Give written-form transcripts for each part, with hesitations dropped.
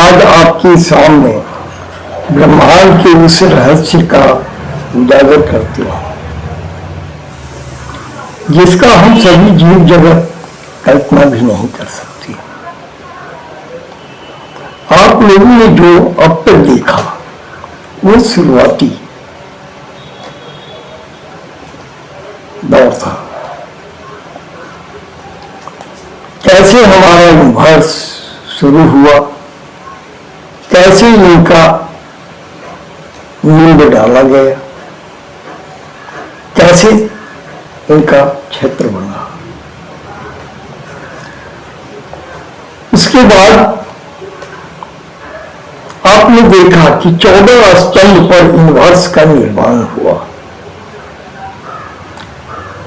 आज आपके सामने ब्रह्मांड के उस रहस्य का उजागर करते हैं जिसका हम सभी जीव जगत कल्पना भी नहीं कर सकते। आप लोगों ने जो अब तक देखा वो शुरुआती दौर था। कैसे हमारा यूनिवर्स शुरू हुआ, कैसे इनका नींव डाला गया, कैसे इनका क्षेत्र बना। उसके बाद आपने देखा कि 14 स्तंभ पर यूनिवर्स का निर्माण हुआ।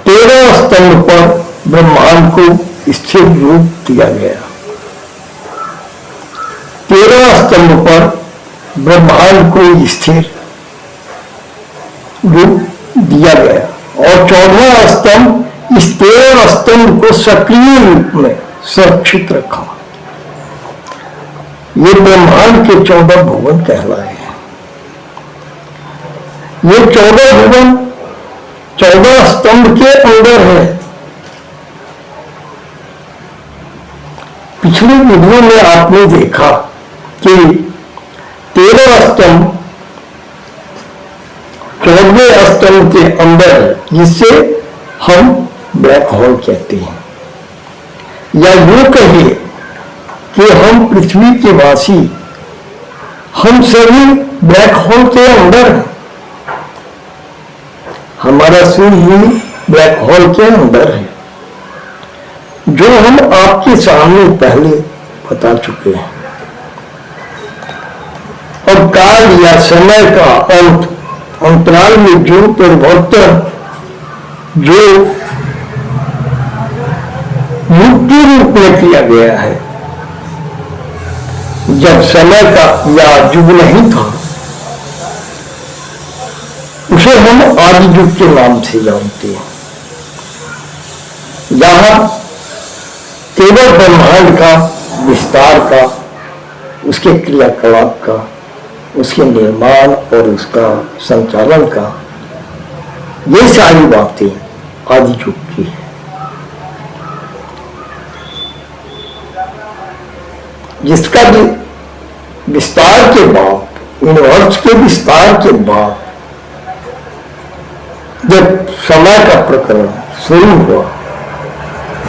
13 स्तंभ पर ब्रह्मांड को स्थिर रूप दिया गया। 13 स्तंभ पर ब्रह्मांड को स्थिर रूप दिया गया और 14वां स्तंभ इस 13 स्तंभ को सक्रिय रूप में सुरक्षित रखा। ये ब्रह्मांड के 14 भुवन कहलाए हैं। ये 14 भुवन 14 स्तंभ के अंदर है। पिछली वीडियो में आपने देखा कि 13 स्तंभ 14वें स्तंभ के अंदर है, जिसे हम ब्लैक होल कहते हैं, या यूं कहिए कि हम पृथ्वी के वासी, हम सभी ब्लैक होल के अंदर हैं। हमारा सूर्य भी ब्लैक होल के अंदर है, जो हम आपके सामने पहले बता चुके हैं। और काल या समय का अंत, अंतराल में जो परिवर्तन, जो युग के रूप में किया गया है, जब समय का या युग नहीं था, उसे हम आदि युग के नाम से जानते हैं। यहां केवल ब्रह्मांड का विस्तार का, उसके क्रियाकलाप का, उसके निर्माण और उसका संचालन का, ये सारी बातें आदि युग की है। जिसका भी विस्तार के बाद, यूनिवर्स के विस्तार के बाद, जब समय का प्रकरण शुरू हुआ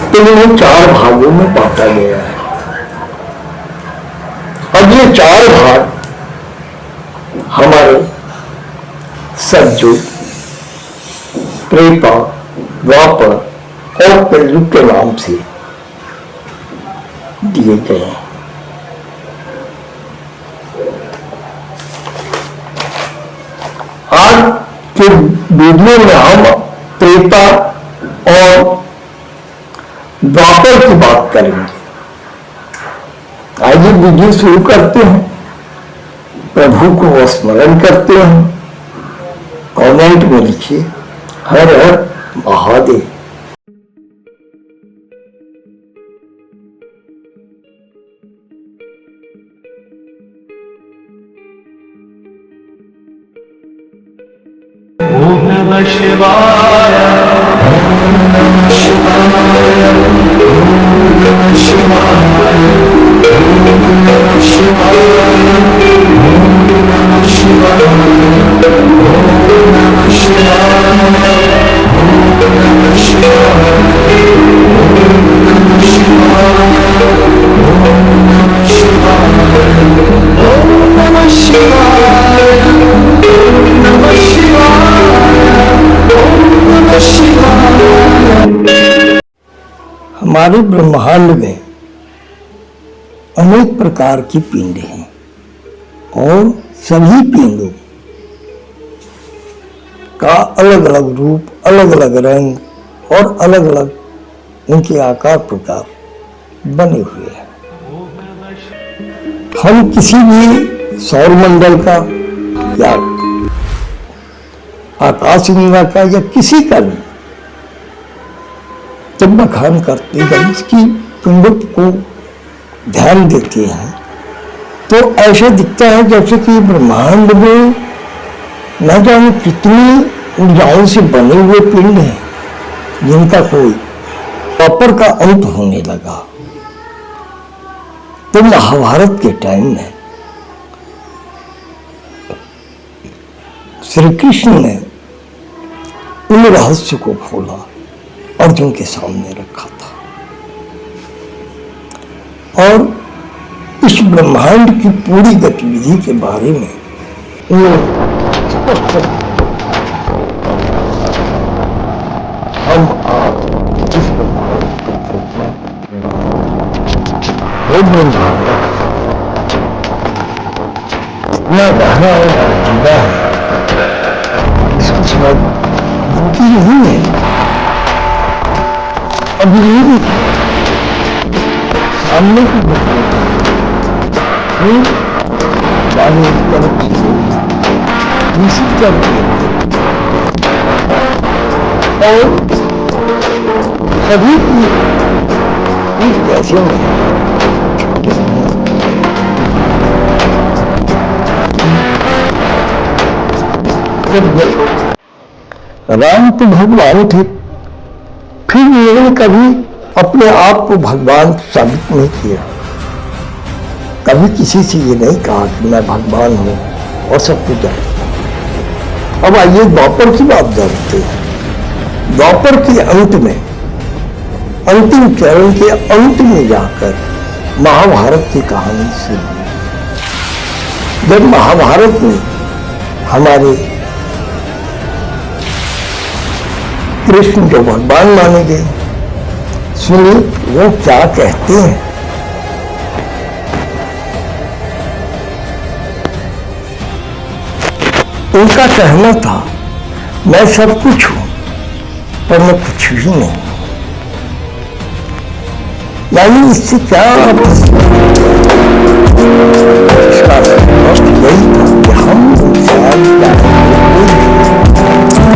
तो इन्हें 4 भागों में बांटा गया है। अब ये 4 भाग हमारे सतयुग, त्रेता, द्वापर और कलयुग के नाम से दिए गए हैं। आज के वीडियो में हम त्रेता और द्वापर की बात करेंगे। आइए वीडियो शुरू करते हैं, प्रभु को स्मरण करते हैं। कमेंट में लिखिए हर हर महादेव। ओम नमः शिवाय, ओम नमः शिवाय, ओम नमः शिवाय, ओम नमः शिवाय, ओम नमः शिवाय, ओम नमः शिवाय, ओम नमः शिवाय, ओम नमः शिवाय, ओम नमः शिवाय, ओम नमः शिवाय, ओम नमः शिवाय। हमारे ब्रह्मांड में अनेक प्रकार की पिंड हैं और सभी पिंडों का अलग अलग रूप, अलग अलग रंग और अलग अलग उनके आकार प्रकार बने हुए हैं। हम किसी भी सौरमंडल का या आकाश गंगा का या किसी का भी जब बखान करते हैं, इसकी पिंडों को ध्यान देते हैं, तो ऐसे दिखता है जैसे कि ब्रह्मांड में न जाने कितनी ऊर्जाओं से बने हुए पिंड हैं जिनका कोई द्वापर का अंत होने लगा। तो महाभारत के टाइम में श्री कृष्ण ने उन रहस्य को खोला, अर्जुन के सामने रखा था और इस ब्रह्मांड की पूरी गतिविधि के बारे में हम आप इस ब्रह्मांड इतना गहरा और जीवा है, इसको समझ नहीं है। अभी मेरी सामने की वाले तरफ और सभी की जैसे राम तो भगवान थे, फिर उन्होंने कभी अपने आप को भगवान साबित नहीं किया, कभी किसी से ये नहीं कहा कि मैं भगवान हूं और सब कुछ जानता। अब आइए द्वापर की बात जानते हैं। द्वापर के अंत में, अंतिम चरण के अंत में जाकर महाभारत की कहानी शुरू हुई। जब महाभारत में हमारे कृष्ण जो भगवान माने गए, सुनिए वो क्या कहते हैं। उनका कहना था, मैं सब कुछ हूं पर मैं कुछ भी नहीं। यानी इससे क्या इसका यही था कि हम इंसान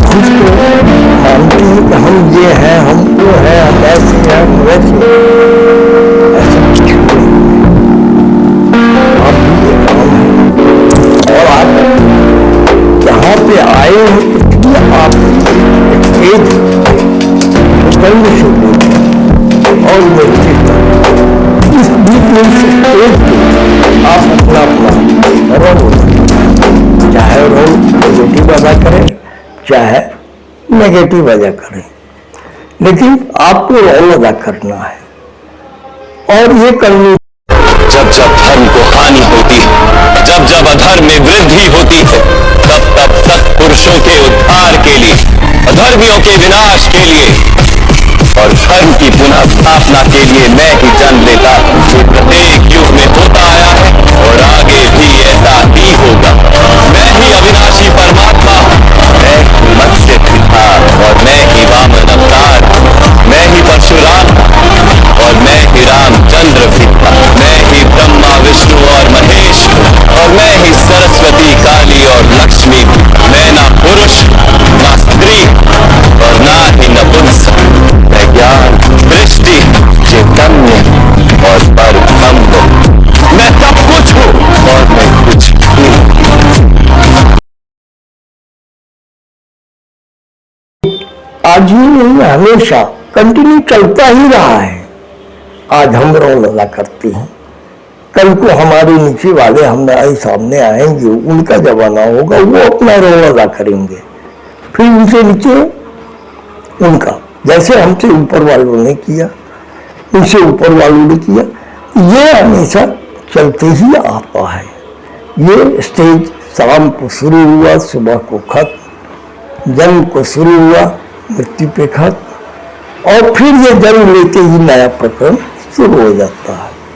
खुद को मानते हैं कि हम ये हैं, हम वो हैं, हम ऐसे हैं, हम वैसे हैं। ऐसा कुछ नहीं, आप भी ये काम है और आप यहाँ पे आए हो पृथ्वी आप एक कर्ण से और इस बीच में आप अपना अपना रोल, चाहे रोल पॉजिटिव अदा करें चाहे नेगेटिव अदा करें, लेकिन आपको रोल अदा करना है और ये करनी। जब जब धर्म को हानि होती है, जब जब अधर्म में वृद्धि होती है, तब तब सत्पुरुषों के उद्धार के लिए, अधर्मियों के विनाश के लिए और धर्म की पुनः स्थापना के लिए मैं ही जन्म लेता हूं। प्रत्येक युग में होता आया है और आगे भी ऐसा ही होगा। मैं ही अविनाशी परमात्मा, मैं ही मत्स्य पिता और मैं ही वामन अवतार, मैं ही परशुराम और मैं ही रामचंद्र पिता, मैं ही ब्रह्मा विष्णु और महेश और मैं ही सरस्वती काली और लक्ष्मी। मैं ना पुरुष ना स्त्री और ना ही नपुंसक, मैं ज्ञान दृष्टि चैतन्य और परब्रह्म, मैं सब कुछ हूँ और मैं कुछ भी आज ही नहीं, हमेशा कंटिन्यू चलता ही रहा है। आज हम रोल अदा करते हैं, कल को हमारे नीचे वाले हमारे सामने आएंगे, उनका जमाना होगा, वो अपना रोल अदा करेंगे, फिर उनसे नीचे उनका, जैसे हमसे ऊपर वालों ने किया उनसे ऊपर वालों ने किया। ये हमेशा चलते ही आता है। ये स्टेज शाम को शुरू हुआ, सुबह को खत्म, जन्म को शुरू हुआ, मृत्यु पे खत्म, और फिर ये जन्म लेते ही नया प्रकरण शुरू हो जाता है।